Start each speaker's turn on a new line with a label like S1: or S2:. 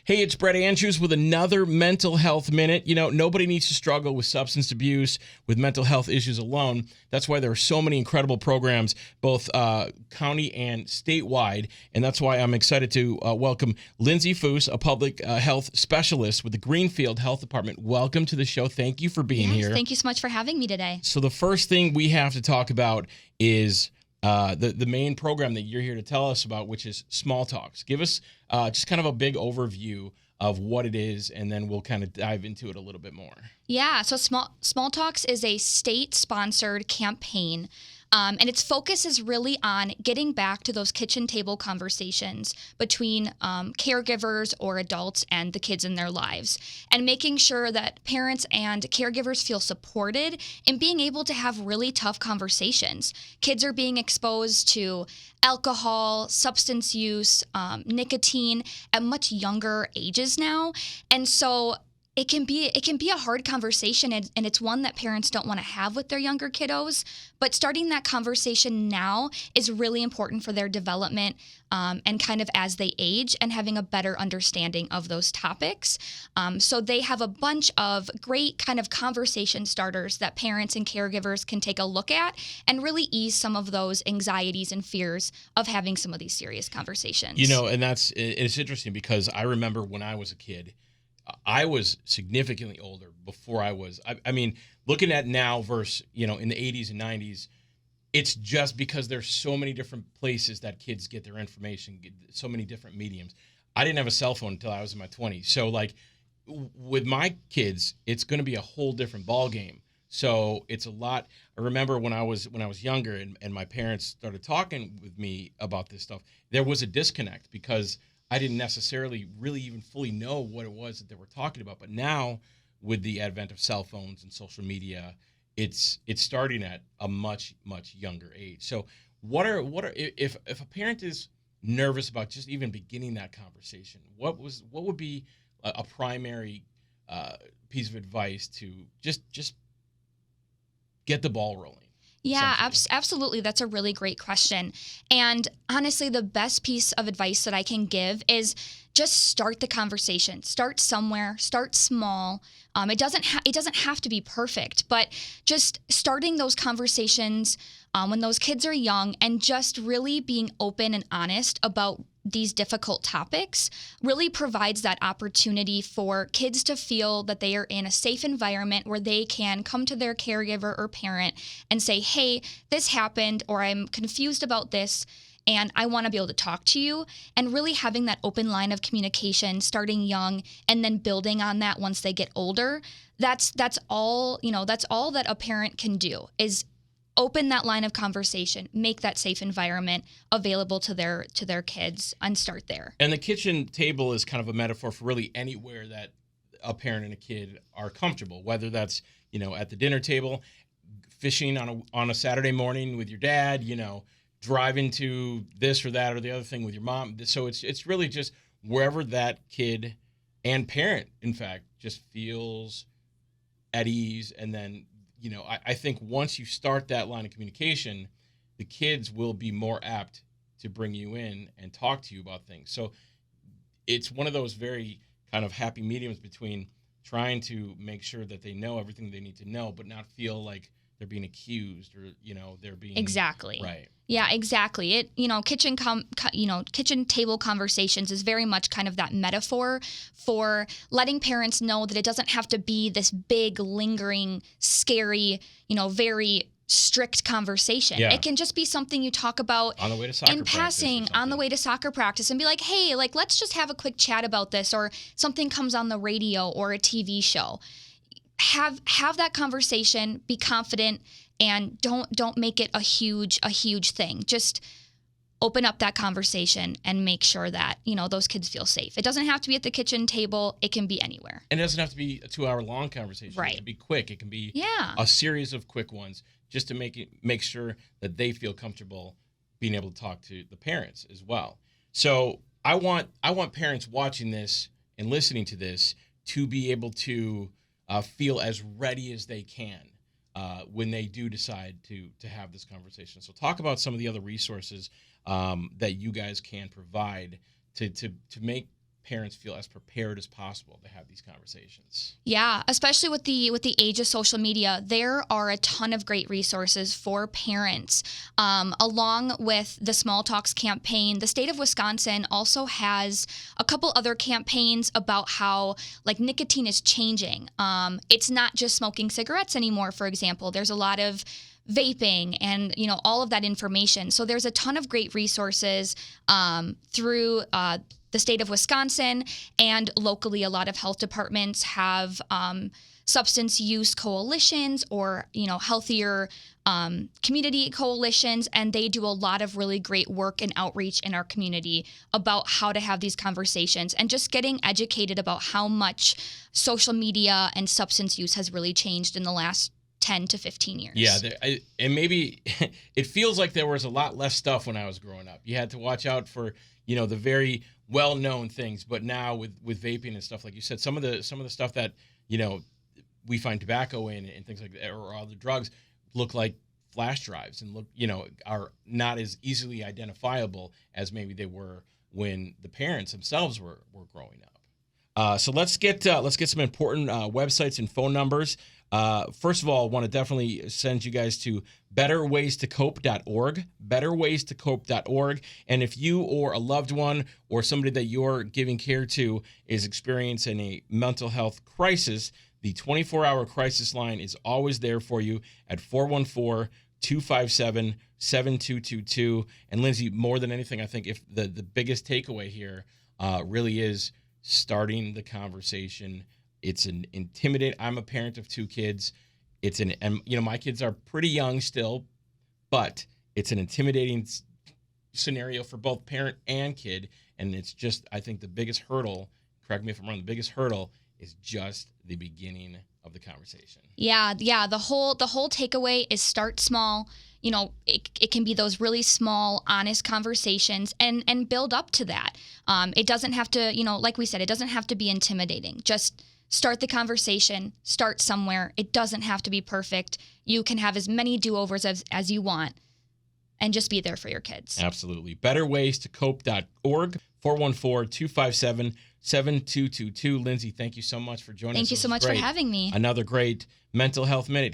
S1: Hey, it's Brett Andrews with another Mental Health Minute. You know, nobody needs to struggle with substance abuse, with mental health issues alone. That's why there are so many incredible programs, both county and statewide. And that's why I'm excited to welcome Lindsay, a public health specialist with the Greenfield Health Department. Welcome to the show. Thank you for being here.
S2: Thank you so much for having me today.
S1: So the first thing we have to talk about is the main program that you're here to tell us about, which is Small Talks. Give us just kind of a big overview of what it is, and then we'll kind of dive into it a little bit more.
S2: Yeah, so Small Talks is a state-sponsored campaign, and its focus is really on getting back to those kitchen table conversations between caregivers or adults and the kids in their lives, and making sure that parents and caregivers feel supported in being able to have really tough conversations. Kids are being exposed to alcohol, substance use, nicotine at much younger ages now, and so it can be a hard conversation, and it's one that parents don't want to have with their younger kiddos. But starting that conversation now is really important for their development and kind of as they age and having a better understanding of those topics. So they have a bunch of great kind of conversation starters that parents and caregivers can take a look at and really ease some of those anxieties and fears of having some of these serious conversations.
S1: You know, and it's interesting because I remember when I was a kid, I was significantly older before I mean, looking at now versus, in the 80s and 90s, it's just because there's so many different places that kids get their information, so many different mediums. I didn't have a cell phone until I was in my 20s. So like with my kids, it's going to be a whole different ball game. So it's a lot. I remember when I was younger and my parents started talking with me about this stuff, there was a disconnect because I didn't necessarily really even fully know what it was that they were talking about. But now with the advent of cell phones and social media, it's starting at a much, much younger age. So what are if a parent is nervous about just even beginning that conversation, what would be a primary piece of advice to just get the ball rolling?
S2: Yeah, absolutely. That's a really great question. And honestly, the best piece of advice that I can give is just start the conversation. Start somewhere. Start small. It doesn't have to be perfect, but just starting those conversations when those kids are young and just really being open and honest about these difficult topics really provides that opportunity for kids to feel that they are in a safe environment where they can come to their caregiver or parent and say, hey, this happened, or I'm confused about this, and I want to be able to talk to you. And really having that open line of communication starting young and then building on that once they get older, that's all that a parent can do is open that line of conversation, make that safe environment available to their kids, and start there.
S1: And the kitchen table is kind of a metaphor for really anywhere that a parent and a kid are comfortable, whether that's, at the dinner table, fishing on a Saturday morning with your dad, driving to this or that or the other thing with your mom. So it's really just wherever that kid and parent, in fact, just feels at ease. And then I think once you start that line of communication, the kids will be more apt to bring you in and talk to you about things. So it's one of those very kind of happy mediums between trying to make sure that they know everything they need to know, but not feel like they're being accused or, they're being...
S2: Exactly.
S1: Right.
S2: Yeah, exactly. Kitchen table conversations is very much kind of that metaphor for letting parents know that it doesn't have to be this big, lingering, scary, very strict conversation.
S1: Yeah.
S2: It can just be something you talk about
S1: on the way to soccer
S2: in passing, on the way to soccer practice, and be like, hey, let's just have a quick chat about this, or something comes on the radio or a TV show. Have that conversation, be confident, and don't make it a huge thing. Just open up that conversation and make sure that, those kids feel safe. It doesn't have to be at the kitchen table. It can be anywhere.
S1: And it doesn't have to be a 2-hour long conversation.
S2: Right.
S1: It can be quick. It can be a series of quick ones just to make sure that they feel comfortable being able to talk to the parents as well. So I want parents watching this and listening to this to be able to feel as ready as they can when they do decide to have this conversation. So talk about some of the other resources that you guys can provide to make parents feel as prepared as possible to have these conversations.
S2: Yeah, especially with the age of social media, there are a ton of great resources for parents. Along with the Small Talks campaign, the state of Wisconsin also has a couple other campaigns about how like nicotine is changing. It's not just smoking cigarettes anymore, for example. There's a lot of vaping and all of that information. So there's a ton of great resources through the state of Wisconsin, and locally a lot of health departments have substance use coalitions or healthier community coalitions, and they do a lot of really great work and outreach in our community about how to have these conversations and just getting educated about how much social media and substance use has really changed in the last 10 to 15 years.
S1: Yeah, and maybe it feels like there was a lot less stuff when I was growing up. You had to watch out for, the very well-known things, but now with vaping and stuff, like you said, some of the stuff that, we find tobacco in and things like that, or other drugs, look like flash drives and are not as easily identifiable as maybe they were when the parents themselves were growing up. So let's get some important websites and phone numbers. First of all, I want to definitely send you guys to betterwaystocope.org, betterwaystocope.org. And if you or a loved one or somebody that you're giving care to is experiencing a mental health crisis, the 24-hour crisis line is always there for you at 414-257-7222. And Lindsay, more than anything, I think if the biggest takeaway here really is starting the conversation. It's an intimidating. I'm a parent of 2 kids. And my kids are pretty young still, but it's an intimidating scenario for both parent and kid. And it's just, I think the biggest hurdle, correct me if I'm wrong, the biggest hurdle is just the beginning of the conversation. Yeah.
S2: The whole takeaway is start small. It can be those really small, honest conversations and build up to that. It doesn't have to, like we said, it doesn't have to be intimidating. Just start the conversation, start somewhere. It doesn't have to be perfect. You can have as many do-overs as you want and just be there for your kids.
S1: Absolutely. Betterwaystocope.org, 414-257-7222. Lindsay, thank you so much for joining us.
S2: Thank you so much for having me.
S1: Another great mental health minute.